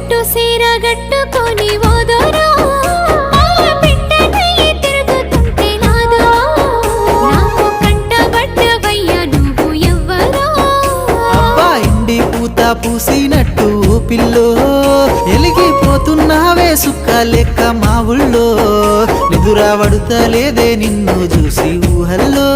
పట్టు సీర గట్టుకొని ఓదోరో పిట్టనయ్యి తిరుగుతుంటే నాదో నాకు కంటబడ్డవయ్యా నువ్వు ఎవ్వరో అబ్బా ఇండి పూత పూసినట్టు పిల్లో ఎలిగిపోతున్నావే సుక్క లెక్క మా ఊళ్ళో నిదురా పడుతలేదే నిన్ను చూసి ఊహల్లో